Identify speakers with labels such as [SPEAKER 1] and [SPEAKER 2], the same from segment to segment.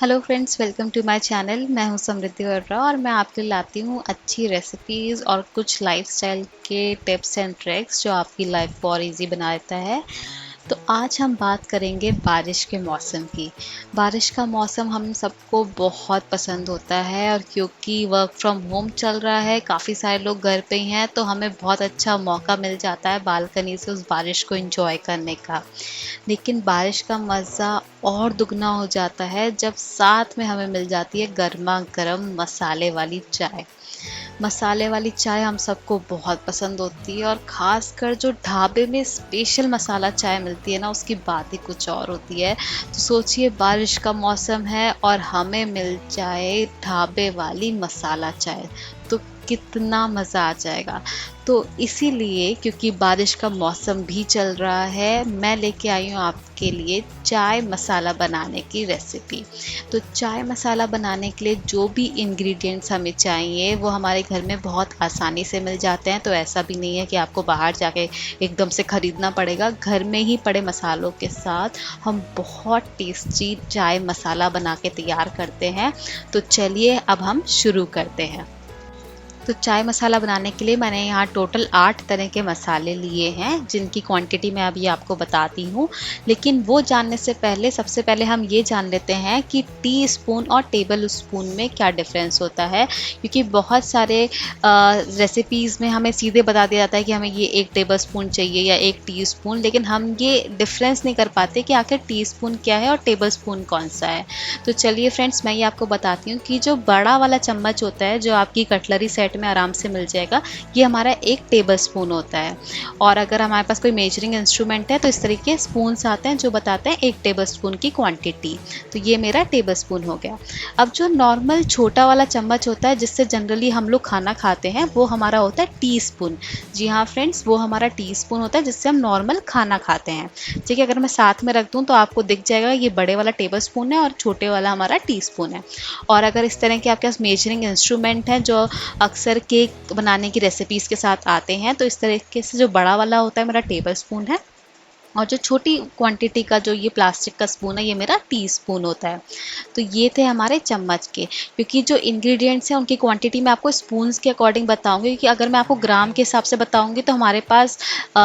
[SPEAKER 1] Hello friends, welcome to my channel. मैं हूं समृद्धि वर्रा और मैं आपके लिए लाती हूं अच्छी रेसिपीज़ और कुछ लाइफस्टाइल के टिप्स एंड ट्रिक्स जो आपकी लाइफ को और इजी बना देता है। तो आज हम बात करेंगे बारिश के मौसम की। बारिश का मौसम हम सबको बहुत पसंद होता है और क्योंकि वर्क फ्रॉम होम चल रहा है, काफ़ी सारे लोग घर पे ही हैं, तो हमें बहुत अच्छा मौका मिल जाता है बालकनी से उस बारिश को एंजॉय करने का। लेकिन बारिश का मज़ा और दुगना हो जाता है जब साथ में हमें मिल जाती है गर्मा गर्म मसाले वाली चाय। मसाले वाली चाय हम सबको बहुत पसंद होती है और ख़ासकर जो ढाबे में स्पेशल मसाला चाय मिलती है ना, उसकी बात ही कुछ और होती है। तो सोचिए, बारिश का मौसम है और हमें मिल जाए ढाबे वाली मसाला चाय, तो कितना मज़ा आ जाएगा। तो इसीलिए, क्योंकि बारिश का मौसम भी चल रहा है, मैं लेके आई हूँ आपके लिए चाय मसाला बनाने की रेसिपी। तो चाय मसाला बनाने के लिए जो भी इंग्रेडिएंट्स हमें चाहिए वो हमारे घर में बहुत आसानी से मिल जाते हैं। तो ऐसा भी नहीं है कि आपको बाहर जाके एकदम से ख़रीदना पड़ेगा। घर में ही पड़े मसालों के साथ हम बहुत टेस्टी चाय मसाला बना के तैयार करते हैं। तो चलिए अब हम शुरू करते हैं। तो चाय मसाला बनाने के लिए मैंने यहाँ टोटल 8 तरह के मसाले लिए हैं, जिनकी क्वांटिटी मैं अभी आपको बताती हूँ। लेकिन वो जानने से पहले सबसे पहले हम ये जान लेते हैं कि टीस्पून और टेबल स्पून में क्या डिफरेंस होता है। क्योंकि बहुत सारे रेसिपीज़ में हमें सीधे बता दिया जाता है कि हमें ये 1 टेबल स्पून चाहिए या 1 टीस्पून, लेकिन हम ये डिफरेंस नहीं कर पाते कि आखिर टीस्पून क्या है और टेबल स्पून कौन सा है। तो चलिए फ्रेंड्स, मैं ये आपको बताती हूँ कि जो बड़ा वाला चम्मच होता है, जो आपकी कटलरी सेट में आराम से मिल जाएगा, ये हमारा 1 टेबल स्पून होता है। और अगर हमारे पास कोई मेजरिंग इंस्ट्रूमेंट है तो इस तरीके स्पून्स आते हैं जो बताते हैं 1 टेबल स्पून की क्वांटिटी। तो ये मेरा टेबल स्पून हो गया। अब जो नॉर्मल छोटा वाला चम्मच होता है जिससे जनरली हम लोग खाना खाते हैं, वो हमारा होता है टीस्पून। जी हाँ फ्रेंड्स, वो हमारा टीस्पून होता है जिससे हम नॉर्मल खाना खाते हैं। ठीक है, अगर मैं साथ में रख दूँ तो आपको दिख जाएगा ये बड़े वाला टेबल स्पून है और छोटे वाला हमारा टीस्पून है। और अगर इस तरह के आपके पास मेजरिंग इंस्ट्रूमेंट हैं जो अक्सर केक बनाने की रेसिपीज़ के साथ आते हैं, तो इस तरीके से जो बड़ा वाला होता है मेरा टेबल स्पून है, और जो छोटी क्वांटिटी का जो ये प्लास्टिक का स्पून है, ये मेरा टीस्पून होता है। तो ये थे हमारे चम्मच के। क्योंकि जो इंग्रेडिएंट्स हैं उनकी क्वांटिटी मैं आपको स्पून्स के अकॉर्डिंग बताऊंगी, क्योंकि अगर मैं आपको ग्राम के हिसाब से बताऊंगी तो हमारे पास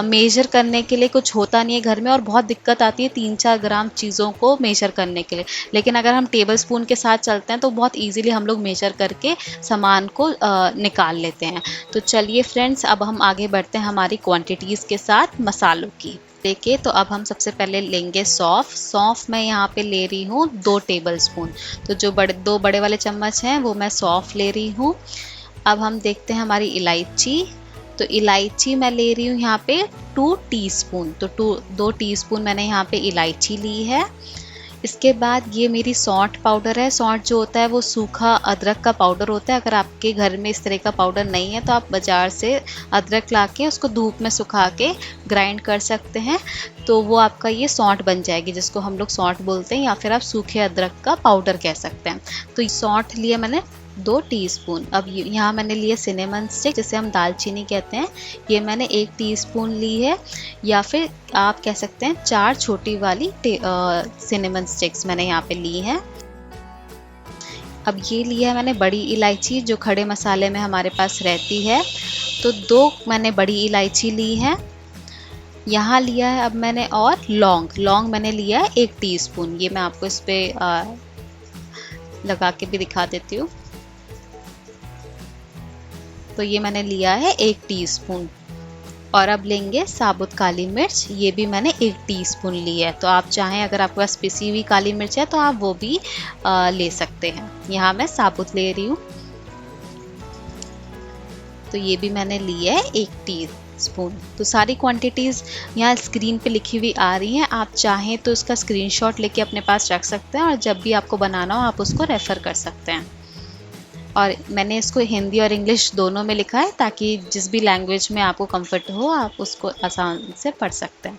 [SPEAKER 1] मेजर करने के लिए कुछ होता नहीं है घर में, और बहुत दिक्कत आती है 3-4 ग्राम चीज़ों को मेजर करने के लिए। लेकिन अगर हम टेबल स्पून के साथ चलते हैं तो बहुत ईजिली हम लोग मेजर करके सामान को निकाल लेते हैं। तो चलिए फ्रेंड्स, अब हम आगे बढ़ते हैं हमारी क्वांटिटीज़ के साथ मसालों की लेके। तो अब हम सबसे पहले लेंगे सौंफ। सौंफ मैं यहाँ पे ले रही हूँ 2 टेबल स्पून। तो जो दो बड़े वाले चम्मच हैं वो मैं सौंफ ले रही हूँ। अब हम देखते हैं हमारी इलायची। तो इलायची मैं ले रही हूँ यहाँ पे 2 टीस्पून। तो 2 टीस्पून मैंने यहाँ पे इलायची ली है। इसके बाद ये मेरी सौंठ पाउडर है। सौंठ जो होता है वो सूखा अदरक का पाउडर होता है। अगर आपके घर में इस तरह का पाउडर नहीं है तो आप बाज़ार से अदरक ला के उसको धूप में सुखा के ग्राइंड कर सकते हैं। तो वो आपका ये सौंठ बन जाएगी, जिसको हम लोग सौंठ बोलते हैं, या फिर आप सूखे अदरक का पाउडर कह सकते हैं। तो सौंठ लिया मैंने 2 टीस्पून। अब यहाँ मैंने लिए सिनेमन स्टिक, जिसे हम दालचीनी कहते हैं, ये मैंने 1 टीस्पून ली है। या फिर आप कह सकते हैं 4 छोटी वाली सिनेमन स्टिक्स मैंने यहाँ पे ली हैं। अब ये लिया है मैंने बड़ी इलायची, जो खड़े मसाले में हमारे पास रहती है। तो 2 मैंने बड़ी इलायची ली है। यहाँ लिया है अब मैंने, और लौंग मैंने लिया है 1 टीस्पून। ये मैं आपको इस पर लगा के भी दिखा देती हूँ। तो ये मैंने लिया है 1 टीस्पून। और अब लेंगे साबुत काली मिर्च। ये भी मैंने 1 टीस्पून ली है। तो आप चाहें, अगर आपके पास पिसी हुई काली मिर्च है तो आप वो भी ले सकते हैं। यहाँ मैं साबुत ले रही हूँ। तो ये भी मैंने ली है 1 टीस्पून। तो सारी क्वांटिटीज़ यहाँ स्क्रीन पे लिखी हुई आ रही हैं। आप चाहें तो इसका स्क्रीनशॉट लेके अपने पास रख सकते हैं, और जब भी आपको बनाना हो आप उसको रेफ़र कर सकते हैं। और मैंने इसको हिंदी और इंग्लिश दोनों में लिखा है, ताकि जिस भी लैंग्वेज में आपको कंफर्ट हो आप उसको आसान से पढ़ सकते हैं।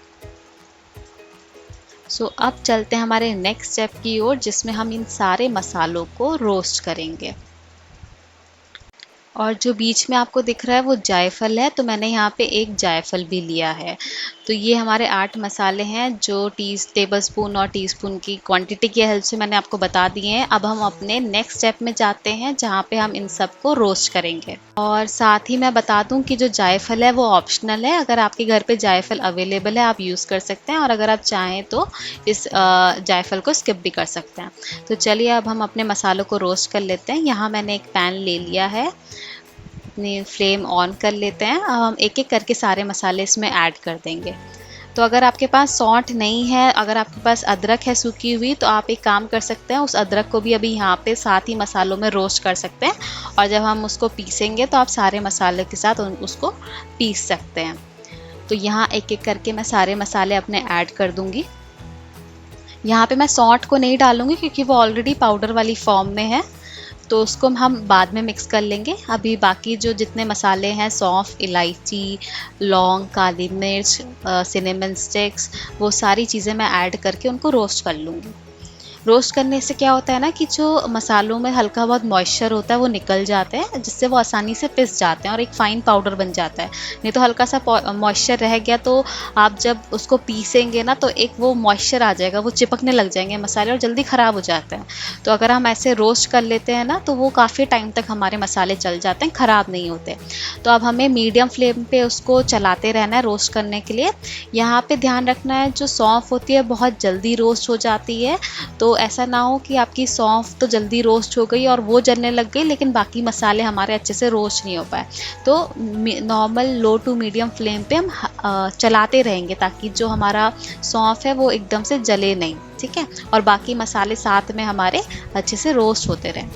[SPEAKER 1] सो अब चलते हैं हमारे नेक्स्ट स्टेप की ओर, जिसमें हम इन सारे मसालों को रोस्ट करेंगे। और जो बीच में आपको दिख रहा है वो जायफल है, तो मैंने यहाँ पे एक जायफल भी लिया है। तो ये हमारे 8 मसाले हैं जो टेबलस्पून और टीस्पून की क्वांटिटी की हेल्प से मैंने आपको बता दिए हैं। अब हम अपने नेक्स्ट स्टेप में जाते हैं जहाँ पे हम इन सबको रोस्ट करेंगे। और साथ ही मैं बता दूं कि जो जायफल है वो ऑप्शनल है, अगर आपके घर पे जायफल अवेलेबल है आप यूज़ कर सकते हैं, और अगर आप चाहें तो इस जायफल को स्किप भी कर सकते हैं। तो चलिए अब हम अपने मसालों को रोस्ट कर लेते हैं। यहाँ मैंने एक पैन ले लिया है, अपनी फ्लेम ऑन कर लेते हैं। अब हम एक एक करके सारे मसाले इसमें ऐड कर देंगे। तो अगर आपके पास सौंठ नहीं है, अगर आपके पास अदरक है सूखी हुई, तो आप एक काम कर सकते हैं, उस अदरक को भी अभी यहाँ पे साथ ही मसालों में रोस्ट कर सकते हैं, और जब हम उसको पीसेंगे तो आप सारे मसाले के साथ उसको पीस सकते हैं। तो यहाँ एक एक करके मैं सारे मसाले अपने ऐड कर दूँगी। यहाँ पे मैं सौंठ को नहीं डालूँगी क्योंकि वो ऑलरेडी पाउडर वाली फॉर्म में है, तो उसको हम बाद में मिक्स कर लेंगे। अभी बाकी जो जितने मसाले हैं, सौंफ, इलायची, लौंग, काली मिर्च, सिनेमन स्टिक्स, वो सारी चीज़ें मैं ऐड करके उनको रोस्ट कर लूँगी। रोस्ट करने से क्या होता है ना कि जो मसालों में हल्का बहुत मॉइस्चर होता है वो निकल जाता है, जिससे वो आसानी से पिस जाते हैं और एक फ़ाइन पाउडर बन जाता है। नहीं तो हल्का सा मॉइस्चर रह गया तो आप जब उसको पीसेंगे ना तो एक वो मॉइस्चर आ जाएगा, वो चिपकने लग जाएंगे मसाले और जल्दी ख़राब हो जाते हैं। तो अगर हम ऐसे रोस्ट कर लेते हैं ना तो वो काफ़ी टाइम तक हमारे मसाले चल जाते हैं, ख़राब नहीं होते। तो अब हमें मीडियम फ्लेम पे उसको चलाते रहना है रोस्ट करने के लिए। यहाँ पे ध्यान रखना है, जो सौंफ होती है बहुत जल्दी रोस्ट हो जाती है, तो ऐसा ना हो कि आपकी सौंफ तो जल्दी रोस्ट हो गई और वो जलने लग गई लेकिन बाकी मसाले हमारे अच्छे से रोस्ट नहीं हो पाए। तो normal low to medium flame पे हम चलाते रहेंगे ताकि जो हमारा सौंफ है वो एकदम से जले नहीं, ठीक है, और बाकी मसाले साथ में हमारे अच्छे से रोस्ट होते रहें।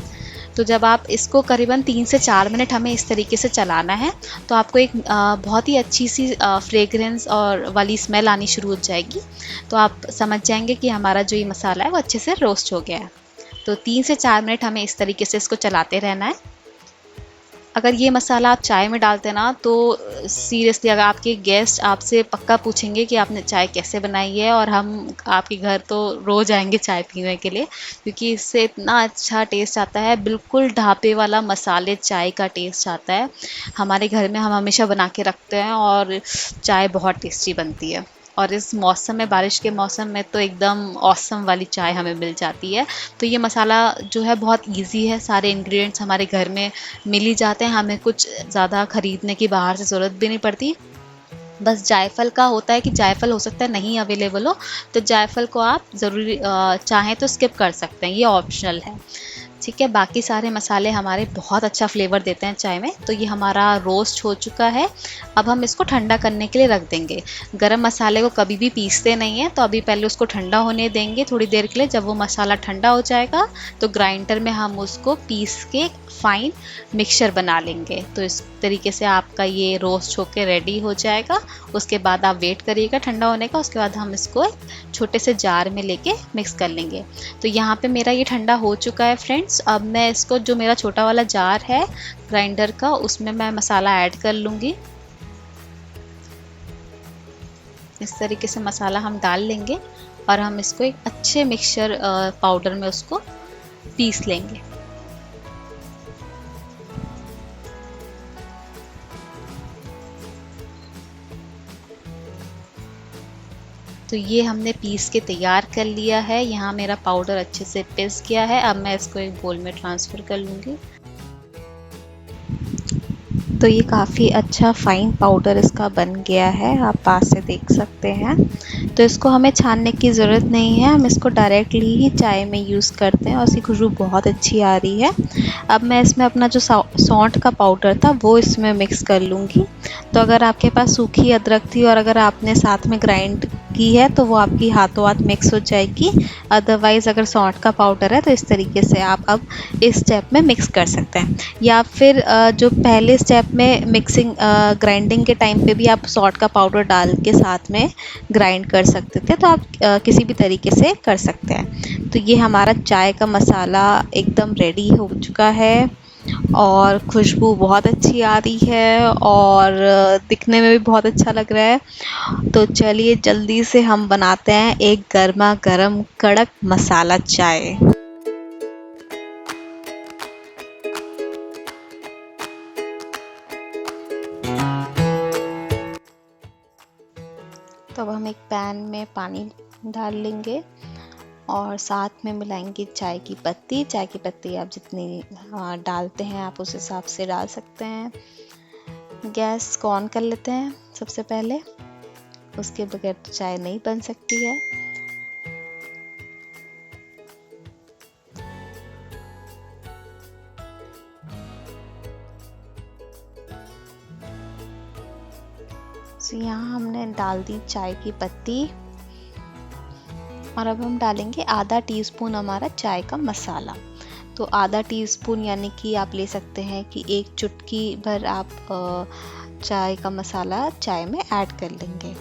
[SPEAKER 1] तो जब आप इसको करीबन 3 से 4 मिनट हमें इस तरीके से चलाना है तो आपको एक बहुत ही अच्छी सी फ्रेगरेंस और वाली स्मेल आनी शुरू हो जाएगी। तो आप समझ जाएंगे कि हमारा जो ये मसाला है वो अच्छे से रोस्ट हो गया है। तो 3 से 4 मिनट हमें इस तरीके से इसको चलाते रहना है। अगर ये मसाला आप चाय में डालते ना तो सीरियसली अगर आपके गेस्ट आपसे पक्का पूछेंगे कि आपने चाय कैसे बनाई है, और हम आपके घर तो रोज़ आएंगे चाय पीने के लिए, क्योंकि इससे इतना अच्छा टेस्ट आता है, बिल्कुल ढाबे वाला मसाले चाय का टेस्ट आता है। हमारे घर में हम हमेशा बना के रखते हैं और चाय बहुत टेस्टी बनती है, और इस मौसम में, बारिश के मौसम में तो एकदम ऑसम वाली चाय हमें मिल जाती है। तो ये मसाला जो है बहुत इजी है, सारे इंग्रेडिएंट्स हमारे घर में मिल ही जाते हैं, हमें कुछ ज़्यादा ख़रीदने की बाहर से ज़रूरत भी नहीं पड़ती। बस जायफल का होता है कि जायफल हो सकता है नहीं अवेलेबल हो, तो जायफल को आप ज़रूरी चाहें तो स्किप कर सकते हैं, ये ऑप्शनल है, ठीक है। बाकी सारे मसाले हमारे बहुत अच्छा फ्लेवर देते हैं चाय में। तो ये हमारा रोस्ट हो चुका है। अब हम इसको ठंडा करने के लिए रख देंगे। गरम मसाले को कभी भी पीसते नहीं हैं, तो अभी पहले उसको ठंडा होने देंगे थोड़ी देर के लिए। जब वो मसाला ठंडा हो जाएगा तो ग्राइंडर में हम उसको पीस के फाइन मिक्सचर बना लेंगे। तो इस तरीके से आपका ये रोस्ट होके रेडी हो जाएगा। उसके बाद आप वेट करिएगा ठंडा होने का, उसके बाद हम इसको एक छोटे से जार में लेके मिक्स कर लेंगे। तो यहाँ पे मेरा ये ठंडा हो चुका है फ्रेंड्स। अब मैं इसको, जो मेरा छोटा वाला जार है ग्राइंडर का, उसमें मैं मसाला ऐड कर लूँगी। इस तरीके से मसाला हम डाल लेंगे और हम इसको एक अच्छे मिक्सचर पाउडर में उसको पीस लेंगे। तो ये हमने पीस के तैयार कर लिया है। यहाँ मेरा पाउडर अच्छे से पिस गया है। अब मैं इसको एक बोल में ट्रांसफ़र कर लूँगी। तो ये काफ़ी अच्छा फ़ाइन पाउडर इसका बन गया है, आप पास से देख सकते हैं। तो इसको हमें छानने की ज़रूरत नहीं है, हम इसको डायरेक्टली ही चाय में यूज़ करते हैं और इसकी खुशबू बहुत अच्छी आ रही है। अब मैं इसमें अपना जो सौंठ का पाउडर था वो इसमें मिक्स कर लूँगी। तो अगर आपके पास सूखी अदरक थी और अगर आपने साथ में ग्राइंड की है तो वो आपकी हाथों हाथ मिक्स हो जाएगी। अदरवाइज़ अगर सौंठ का पाउडर है तो इस तरीके से आप अब इस स्टेप में मिक्स कर सकते हैं। या फिर जो पहले स्टेप में मिक्सिंग ग्राइंडिंग के टाइम पे भी आप सौंठ का पाउडर डाल के साथ में ग्राइंड कर सकते थे, तो आप किसी भी तरीके से कर सकते हैं। तो ये हमारा चाय का मसाला एकदम रेडी हो चुका है और खुशबू बहुत अच्छी आ रही है और दिखने में भी बहुत अच्छा लग रहा है। तो चलिए जल्दी से हम बनाते हैं एक गर्मा गर्म कड़क मसाला चाय। पैन में पानी डाल लेंगे और साथ में मिलाएंगे चाय की पत्ती। चाय की पत्ती आप जितनी डालते हैं आप उस हिसाब से डाल सकते हैं। गैस को ऑन कर लेते हैं सबसे पहले, उसके बगैर तो चाय नहीं बन सकती है। तो यहाँ हमने डाल दी चाय की पत्ती और अब हम डालेंगे आधा टीस्पून हमारा चाय का मसाला। तो आधा टीस्पून यानी कि आप ले सकते हैं कि एक चुटकी भर आप चाय का मसाला चाय में ऐड कर लेंगे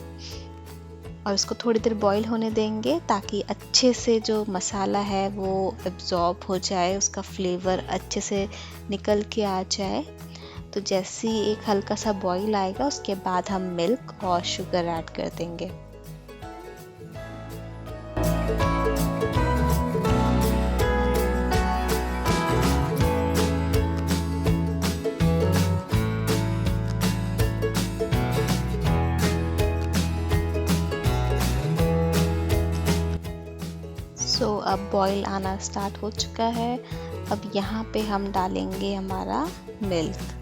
[SPEAKER 1] और इसको थोड़ी देर बॉईल होने देंगे ताकि अच्छे से जो मसाला है वो एब्जॉर्ब हो जाए, उसका फ्लेवर अच्छे से निकल के आ जाए। तो जैसे ही एक हल्का सा बॉईल आएगा उसके बाद हम मिल्क और शुगर ऐड कर देंगे। अब बॉईल आना स्टार्ट हो चुका है। अब यहाँ पे हम डालेंगे हमारा मिल्क।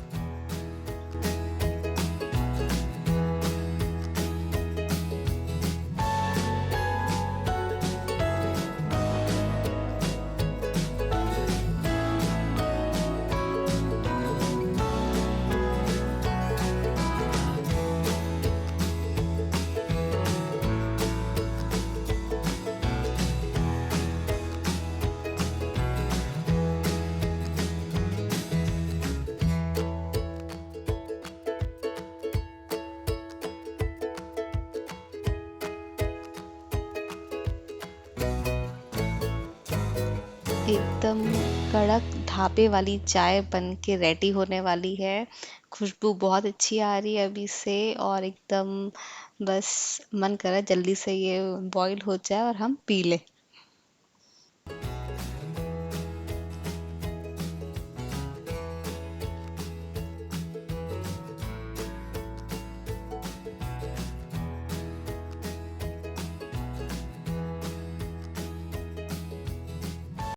[SPEAKER 1] एकदम कड़क ढाबे वाली चाय बन के रेडी होने वाली है। खुशबू बहुत अच्छी आ रही है अभी से और एकदम बस मन कर रहा है जल्दी से ये बॉईल हो जाए और हम पी लें।